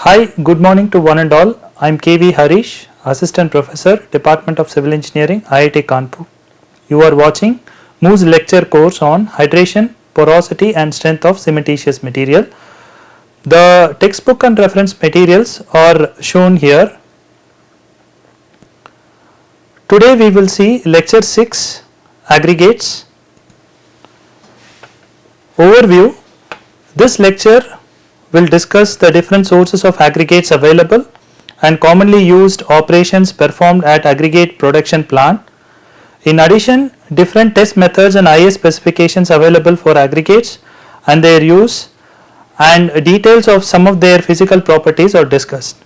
Hi, good morning to one and all. I am KV Harish, Assistant Professor, Department of Civil Engineering, IIT Kanpur. You are watching MOO's lecture course on hydration, porosity and strength of cementitious material. The textbook and reference materials are shown here. Today we will see lecture 6, aggregates. Overview. This lecture will discuss the different sources of aggregates available and commonly used operations performed at aggregate production plant. In addition, different test methods and IS specifications available for aggregates and their use and details of some of their physical properties are discussed.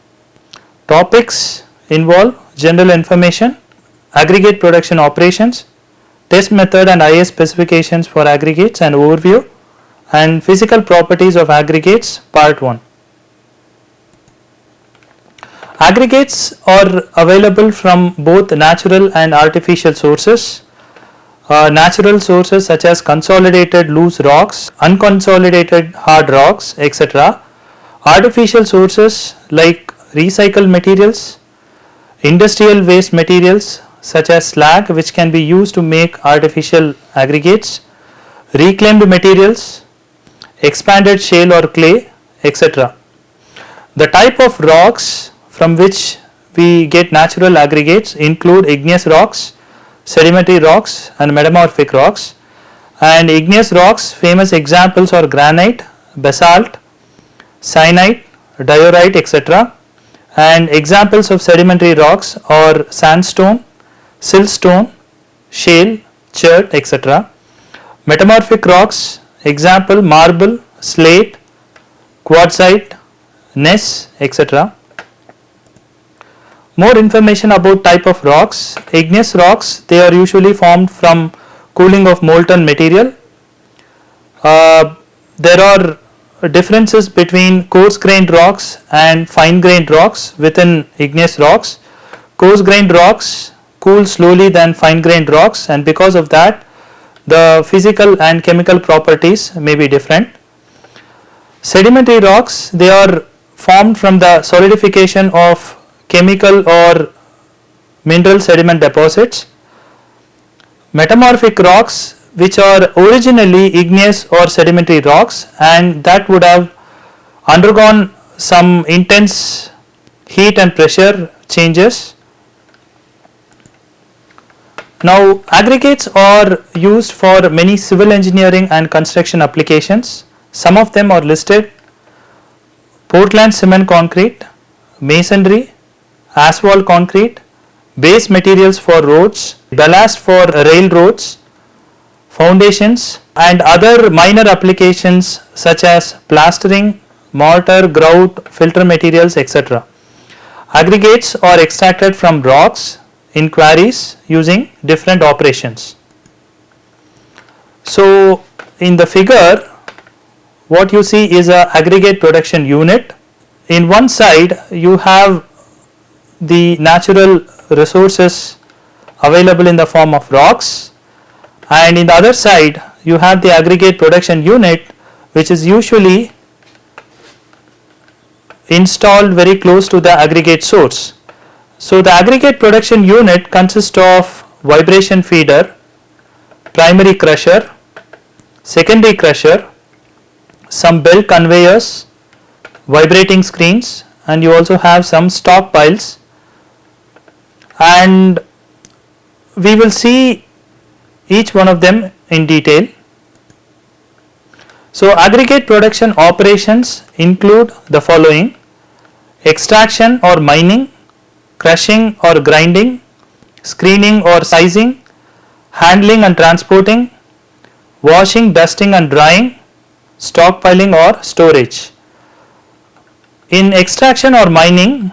Topics involve general information, aggregate production operations, test method and IS specifications for aggregates and overview, and physical properties of aggregates part 1. Aggregates are available from both natural and artificial sources. Natural sources such as consolidated loose rocks, unconsolidated hard rocks, etc. Artificial sources like recycled materials, industrial waste materials such as slag which can be used to make artificial aggregates, reclaimed materials, expanded shale or clay, etc. The type of rocks from which we get natural aggregates include igneous rocks, sedimentary rocks and metamorphic rocks. And igneous rocks, famous examples are granite, basalt, syenite, diorite, etc. And examples of sedimentary rocks are sandstone, siltstone, shale, chert, etc. Metamorphic rocks, example marble, slate, quartzite, gneiss, etc. More information about type of rocks. Igneous rocks, they are usually formed from cooling of molten material. There are differences between coarse grained rocks and fine grained rocks within igneous rocks. Coarse grained rocks cool slowly than fine grained rocks, and because of that the physical and chemical properties may be different. Sedimentary rocks, they are formed from the solidification of chemical or mineral sediment deposits. Metamorphic rocks, which are originally igneous or sedimentary rocks and that would have undergone some intense heat and pressure changes. Now, aggregates are used for many civil engineering and construction applications. Some of them are listed: Portland cement concrete, masonry, asphalt concrete, base materials for roads, ballast for railroads, foundations, and other minor applications such as plastering, mortar, grout, filter materials, etc. Aggregates are extracted from rocks in quarries using different operations. So, in the figure what you see is a aggregate production unit. In one side you have the natural resources available in the form of rocks, and in the other side you have the aggregate production unit which is usually installed very close to the aggregate source. So, the aggregate production unit consists of vibration feeder, primary crusher, secondary crusher, some belt conveyors, vibrating screens, and you also have some stockpiles, and we will see each one of them in detail. So, aggregate production operations include the following: extraction or mining, crushing or grinding, screening or sizing, handling and transporting, washing, dusting and drying, stockpiling or storage. In extraction or mining,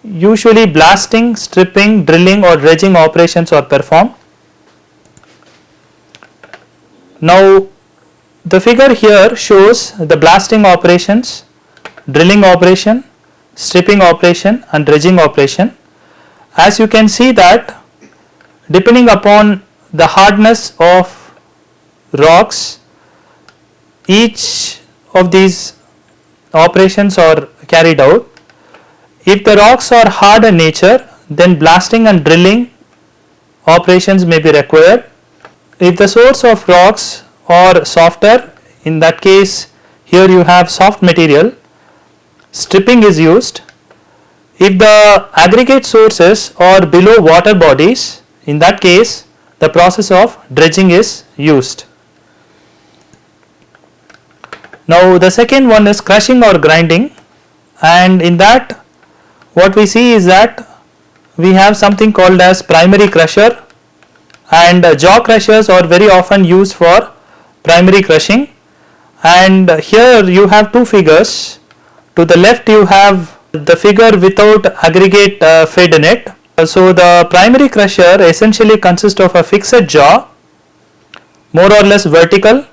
usually blasting, stripping, drilling or dredging operations are performed. Now, the figure here shows the blasting operations, drilling operation, stripping operation and dredging operation. As you can see that depending upon the hardness of rocks, each of these operations are carried out. If the rocks are hard in nature, then blasting and drilling operations may be required. If the source of rocks are softer, in that case here you have soft material, stripping is used. If the aggregate sources are below water bodies, in that case the process of dredging is used. Now the second one is crushing or grinding, and in that what we see is that we have something called as primary crusher, and jaw crushers are very often used for primary crushing. And here you have two figures. To the left you have the figure without aggregate fed in it. So the primary crusher essentially consists of a fixed jaw, more or less vertical,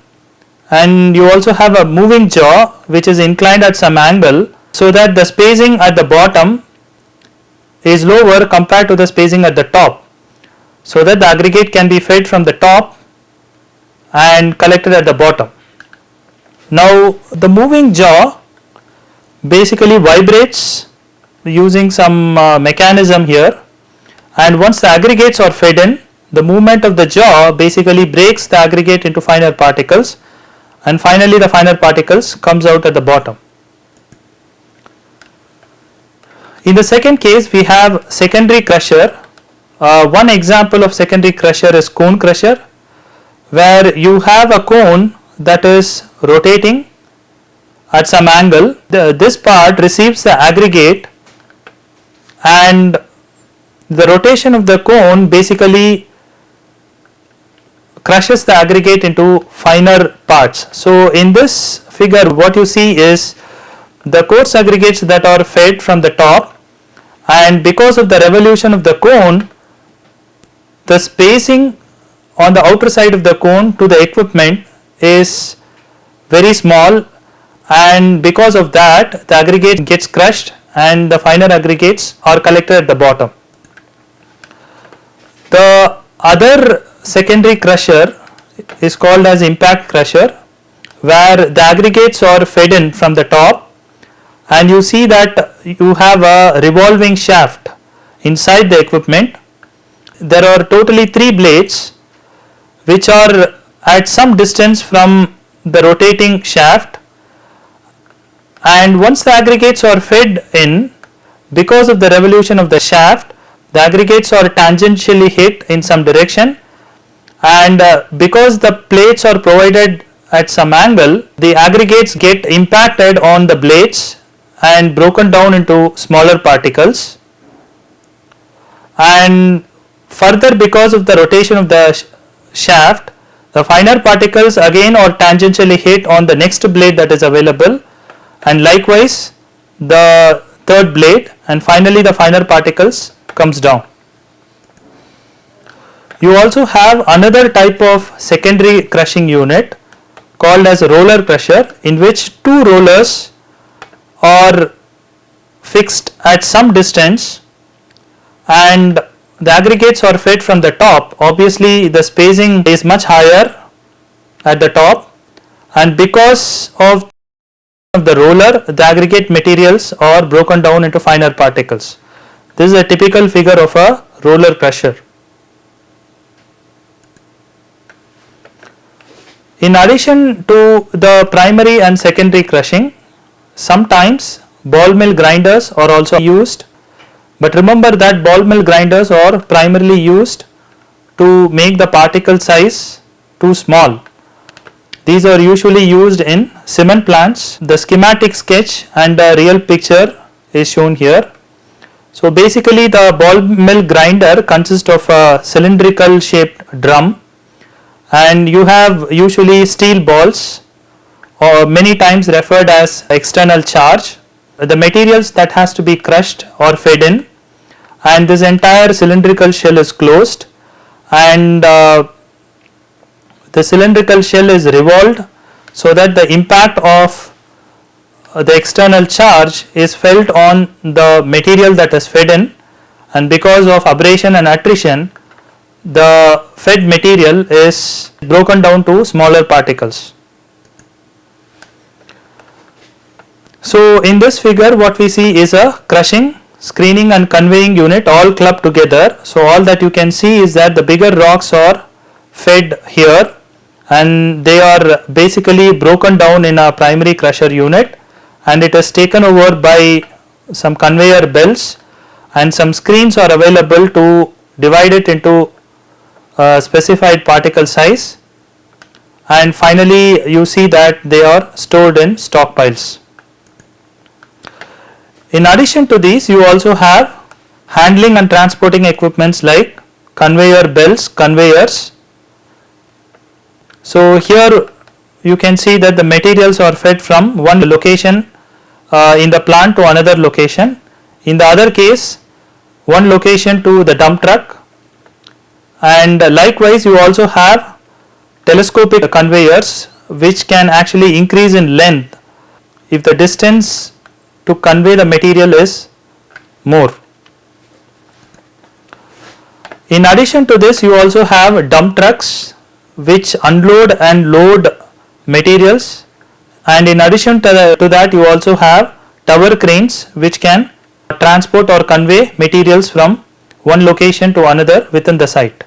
and you also have a moving jaw which is inclined at some angle, so that the spacing at the bottom is lower compared to the spacing at the top, so that the aggregate can be fed from the top and collected at the bottom. Now the moving jaw basically vibrates using some mechanism here, and once the aggregates are fed in, the movement of the jaw basically breaks the aggregate into finer particles, and finally the finer particles comes out at the bottom. In the second case we have secondary crusher. One example of secondary crusher is cone crusher, where you have a cone that is rotating at some angle. This part receives the aggregate, and the rotation of the cone basically crushes the aggregate into finer parts. So in this figure what you see is the coarse aggregates that are fed from the top, and because of the revolution of the cone, the spacing on the outer side of the cone to the equipment is very small, and because of that the aggregate gets crushed and the finer aggregates are collected at the bottom. The other secondary crusher is called as impact crusher, where the aggregates are fed in from the top, and you see that you have a revolving shaft inside the equipment. There are totally 3 blades which are at some distance from the rotating shaft, and once the aggregates are fed in, because of the revolution of the shaft, the aggregates are tangentially hit in some direction, and because the plates are provided at some angle, the aggregates get impacted on the blades and broken down into smaller particles, and further because of the rotation of the shaft, the finer particles again are tangentially hit on the next blade that is available, and likewise the third blade, and finally the finer particles comes down. You also have another type of secondary crushing unit called as a roller crusher, in which 2 rollers are fixed at some distance and the aggregates are fed from the top. Obviously the spacing is much higher at the top, and because of the roller, the aggregate materials are broken down into finer particles. This is a typical figure of a roller crusher. In addition to the primary and secondary crushing, sometimes ball mill grinders are also used, but remember that ball mill grinders are primarily used to make the particle size too small. These are usually used in cement plants. The schematic sketch and the real picture is shown here. So basically the ball mill grinder consists of a cylindrical shaped drum, and you have usually steel balls, or many times referred as external charge. The materials that has to be crushed or fed in, and this entire cylindrical shell is closed, and the cylindrical shell is revolved so that the impact of the external charge is felt on the material that is fed in, and because of abrasion and attrition, the fed material is broken down to smaller particles. So in this figure what we see is a crushing, screening and conveying unit all clubbed together. So all that you can see is that the bigger rocks are fed here and they are basically broken down in a primary crusher unit, and it is taken over by some conveyor belts, and some screens are available to divide it into specified particle size, and finally you see that they are stored in stockpiles. In addition to these, you also have handling and transporting equipments like conveyor belts, conveyors. So here you can see that the materials are fed from one location in the plant to another location. In the other case, one location to the dump truck, and likewise you also have telescopic conveyors which can actually increase in length if the distance to convey the material is more. In addition to this, you also have dump trucks which unload and load materials, and in addition to that you also have tower cranes which can transport or convey materials from one location to another within the site.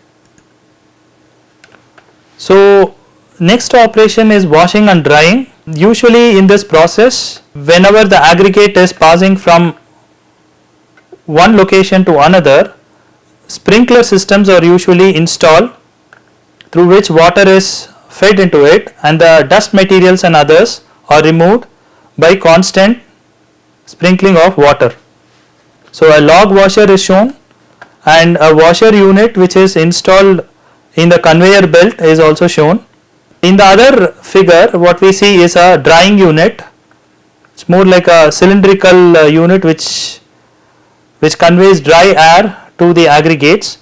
So next operation is washing and drying. Usually in this process, whenever the aggregate is passing from one location to another, sprinkler systems are usually installed through which water is fed into it and the dust materials and others are removed by constant sprinkling of water. So a log washer is shown, and a washer unit which is installed in the conveyor belt is also shown. In the other figure what we see is a drying unit. It's more like a cylindrical unit which conveys dry air to the aggregates.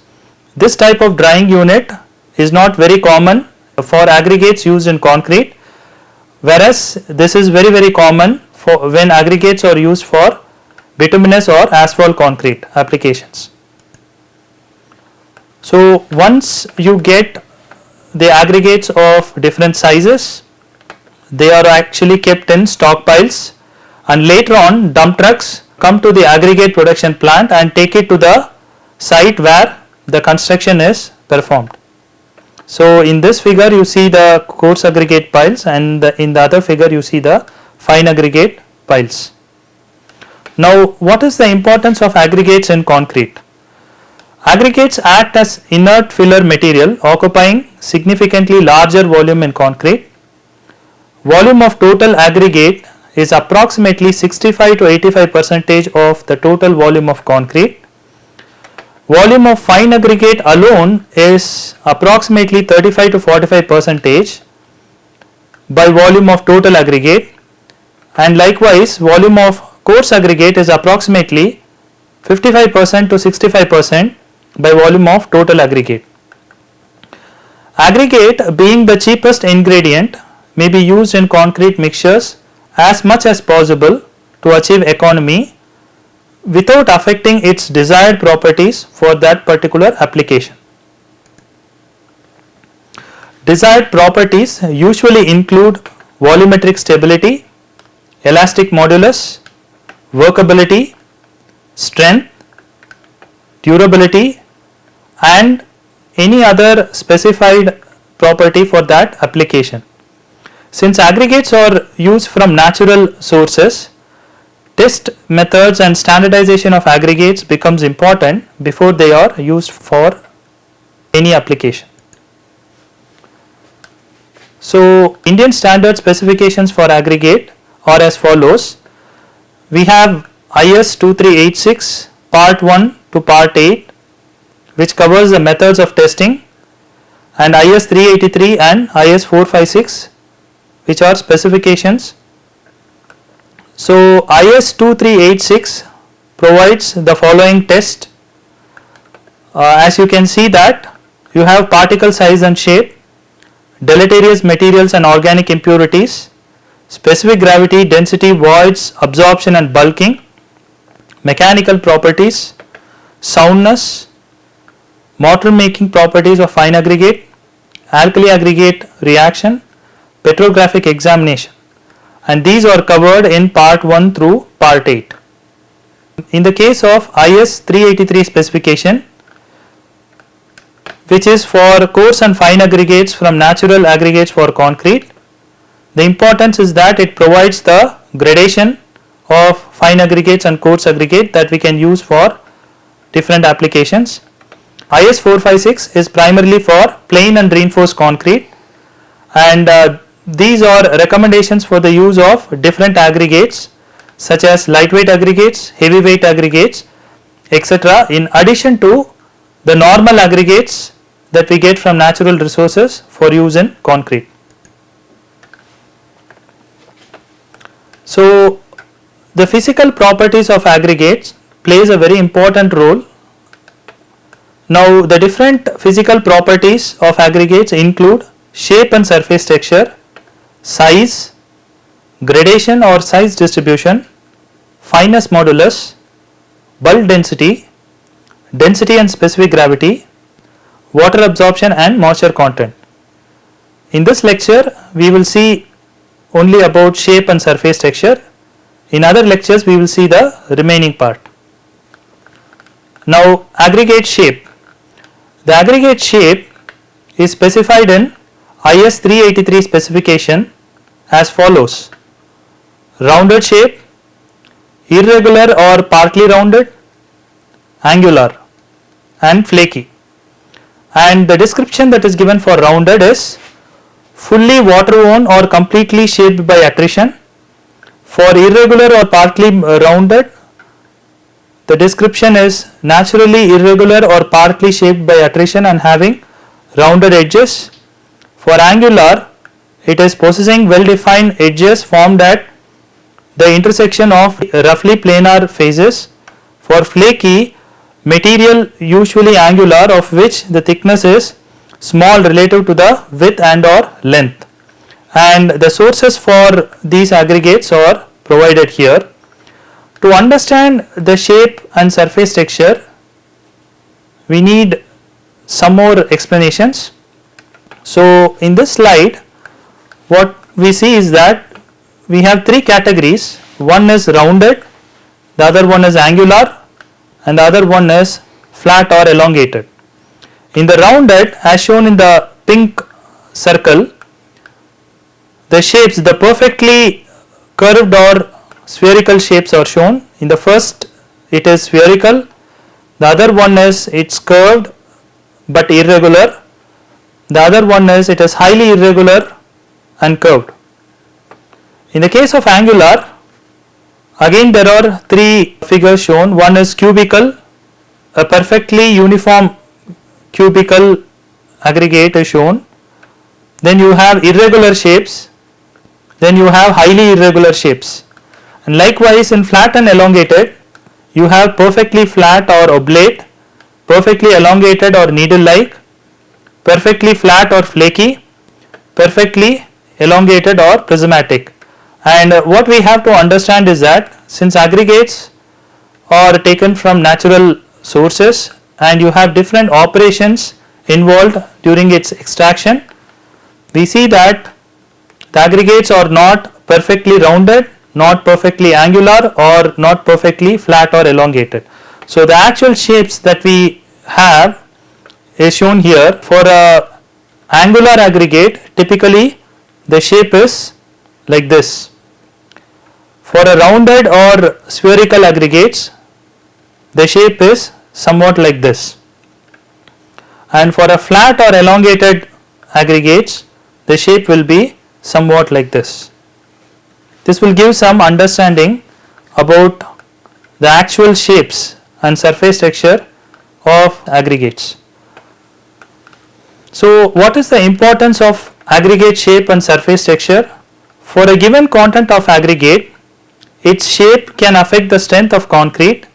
This type of drying unit is not very common for aggregates used in concrete, whereas this is very common for when aggregates are used for bituminous or asphalt concrete applications. So once you get the aggregates of different sizes, they are actually kept in stockpiles, and later on dump trucks come to the aggregate production plant and take it to the site where the construction is performed. So in this figure you see the coarse aggregate piles, and in the other figure you see the fine aggregate piles. Now what is the importance of aggregates in concrete? Aggregates act as inert filler material occupying significantly larger volume in concrete. Volume of total aggregate is approximately 65 to 85% of the total volume of concrete. Volume of fine aggregate alone is approximately 35 to 45% by volume of total aggregate, and likewise volume of coarse aggregate is approximately 55% to 65% by volume of total aggregate. Aggregate, being the cheapest ingredient, may be used in concrete mixtures as much as possible to achieve economy without affecting its desired properties for that particular application. Desired properties usually include volumetric stability, elastic modulus, workability, strength, durability, and any other specified property for that application. Since aggregates are used from natural sources, test methods and standardization of aggregates becomes important before they are used for any application. So Indian standard specifications for aggregate are as follows. We have IS 2386 part 1 to part 8, which covers the methods of testing, and IS 383 and IS 456, which are specifications. So IS 2386 provides the following test. As you can see that you have particle size and shape, deleterious materials and organic impurities, specific gravity, density, voids, absorption and bulking, mechanical properties, soundness, mortar making properties of fine aggregate, alkali aggregate reaction, petrographic examination. and these are covered in part 1 through part 8. In the case of IS 383 specification, which is for coarse and fine aggregates from natural aggregates for concrete, the importance is that it provides the gradation of fine aggregates and coarse aggregate that we can use for different applications. IS 456 is primarily for plain and reinforced concrete, and these are recommendations for the use of different aggregates such as lightweight aggregates, heavyweight aggregates, etc., in addition to the normal aggregates that we get from natural resources for use in concrete. So, the physical properties of aggregates plays a very important role. Now, the different physical properties of aggregates include shape and surface texture, size, gradation or size distribution, fineness modulus, bulk density, density and specific gravity, water absorption and moisture content. In this lecture, we will see only about shape and surface texture. In other lectures, we will see the remaining part. Now, aggregate shape. The aggregate shape is specified in IS 383 specification as follows: rounded shape, irregular or partly rounded, angular and flaky. And the description that is given for rounded is fully water worn or completely shaped by attrition. For irregular or partly rounded, the description is naturally irregular or partly shaped by attrition and having rounded edges. For angular, it is possessing well defined edges formed at the intersection of roughly planar faces. For flaky, material usually angular of which the thickness is small relative to the width and or length, and the sources for these aggregates are provided here. To understand the shape and surface texture, we need some more explanations. So, in this slide, what we see is that we have three categories. One is rounded, the other one is angular, and the other one is flat or elongated. In the rounded, as shown in the pink circle, the shapes, the perfectly curved or spherical shapes are shown. In the first, it is spherical, the other one is it's curved but irregular, the other one is it is highly irregular and curved. In the case of angular, again there are three figures shown. One is cubical, a perfectly uniform cubical aggregate is shown. Then you have irregular shapes, then you have highly irregular shapes. And likewise in flat and elongated, you have perfectly flat or oblate, perfectly elongated or needle-like, perfectly flat or flaky, perfectly elongated or prismatic. And what we have to understand is that since aggregates are taken from natural sources and you have different operations involved during its extraction, we see that the aggregates are not perfectly rounded, not perfectly angular or not perfectly flat or elongated. So, the actual shapes that we have is shown here. For a angular aggregate, typically the shape is like this. For a rounded or spherical aggregates, the shape is somewhat like this, and for a flat or elongated aggregates, the shape will be somewhat like this. This will give some understanding about the actual shapes and surface texture of aggregates. So, what is the importance of aggregate shape and surface texture? For a given content of aggregate, its shape can affect the strength of concrete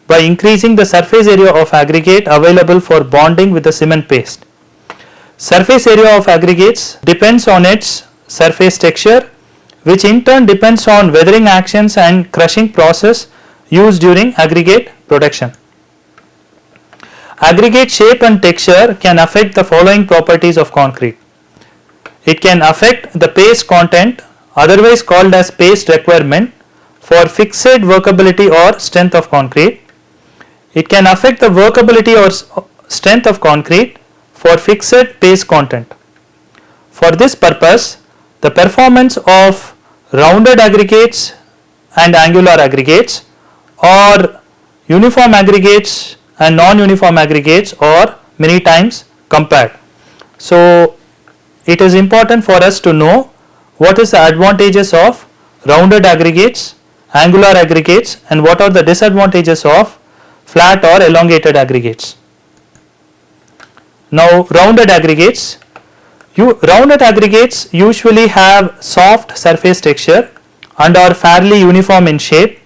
by increasing the surface area of aggregate available for bonding with the cement paste. Surface area of aggregates depends on its surface texture, which in turn depends on weathering actions and crushing process used during aggregate production. Aggregate shape and texture can affect the following properties of concrete. It can affect the paste content otherwise called as paste requirement for fixed workability or strength of concrete. It can affect the workability or strength of concrete for fixed paste content. For this purpose, the performance of rounded aggregates and angular aggregates or uniform aggregates and non-uniform aggregates are many times compared. So, it is important for us to know what is the advantages of rounded aggregates, angular aggregates, and what are the disadvantages of flat or elongated aggregates. Now, rounded aggregates. Rounded aggregates usually have soft surface texture and are fairly uniform in shape.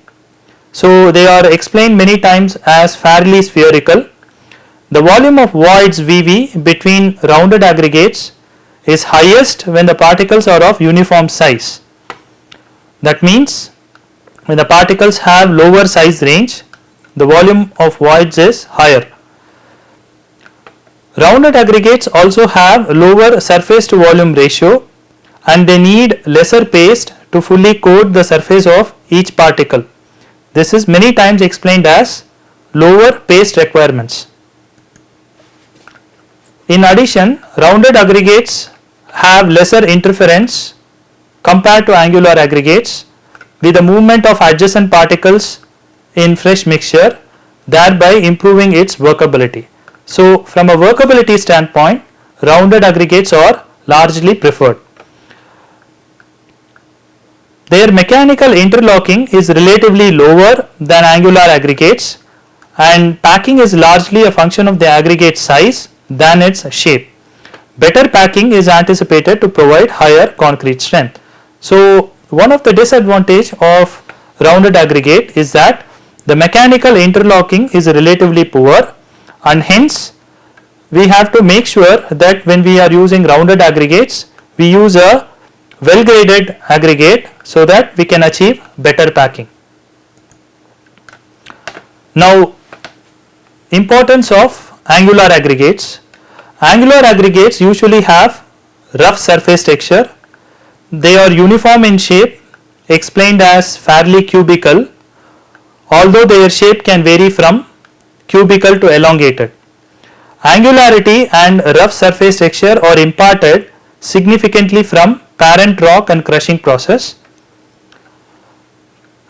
So, they are explained many times as fairly spherical. The volume of voids Vv between rounded aggregates is highest when the particles are of uniform size. That means when the particles have lower size range, the volume of voids is higher. Rounded aggregates also have lower surface to volume ratio and they need lesser paste to fully coat the surface of each particle. This is many times explained as lower paste requirements. In addition, rounded aggregates have lesser interference compared to angular aggregates with the movement of adjacent particles in fresh mixture, thereby improving its workability. So, from a workability standpoint, rounded aggregates are largely preferred. Their mechanical interlocking is relatively lower than angular aggregates and packing is largely a function of the aggregate size than its shape. Better packing is anticipated to provide higher concrete strength. So, one of the disadvantage of rounded aggregate is that the mechanical interlocking is relatively poor and hence we have to make sure that when we are using rounded aggregates, we use a well graded aggregate so that we can achieve better packing. Now, importance of angular aggregates. Angular aggregates usually have rough surface texture. They are uniform in shape, explained as fairly cubical, although their shape can vary from cubical to elongated. Angularity and rough surface texture are imparted significantly from parent rock and crushing process.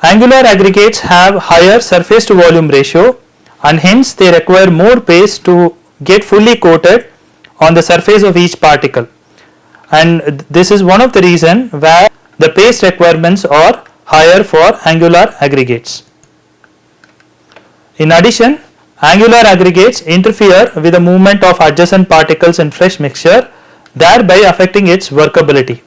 Angular aggregates have higher surface to volume ratio and hence they require more paste to get fully coated on the surface of each particle, and this is one of the reason where the paste requirements are higher for angular aggregates. In addition, angular aggregates interfere with the movement of adjacent particles in fresh mixture, thereby affecting its workability.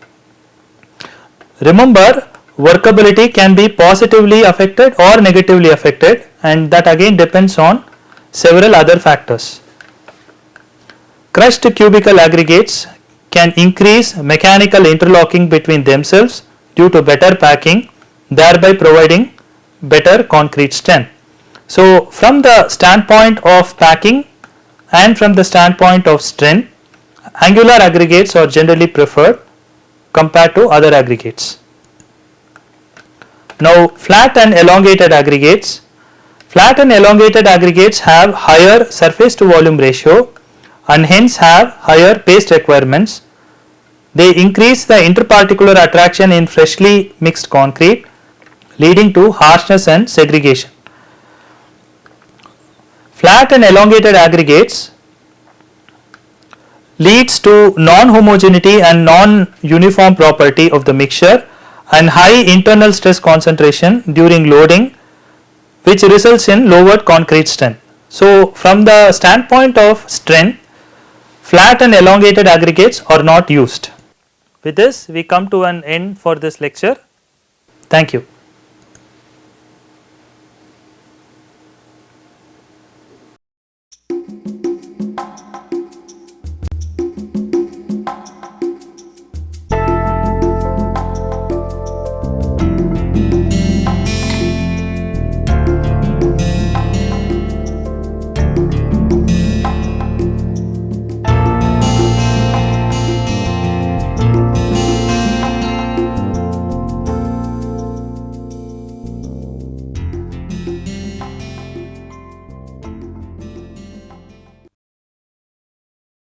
Remember, workability can be positively affected or negatively affected, and that again depends on several other factors. Crushed cubical aggregates can increase mechanical interlocking between themselves due to better packing, thereby providing better concrete strength. So, from the standpoint of packing and from the standpoint of strength, angular aggregates are generally preferred compared to other aggregates. Now, flat and elongated aggregates. Flat and elongated aggregates have higher surface to volume ratio and hence have higher paste requirements. They increase the interparticular attraction in freshly mixed concrete, leading to harshness and segregation. Flat and elongated aggregates leads to non-homogeneity and non-uniform property of the mixture and high internal stress concentration during loading, which results in lowered concrete strength. So, from the standpoint of strength, flat and elongated aggregates are not used. With this, we come to an end for this lecture. Thank you.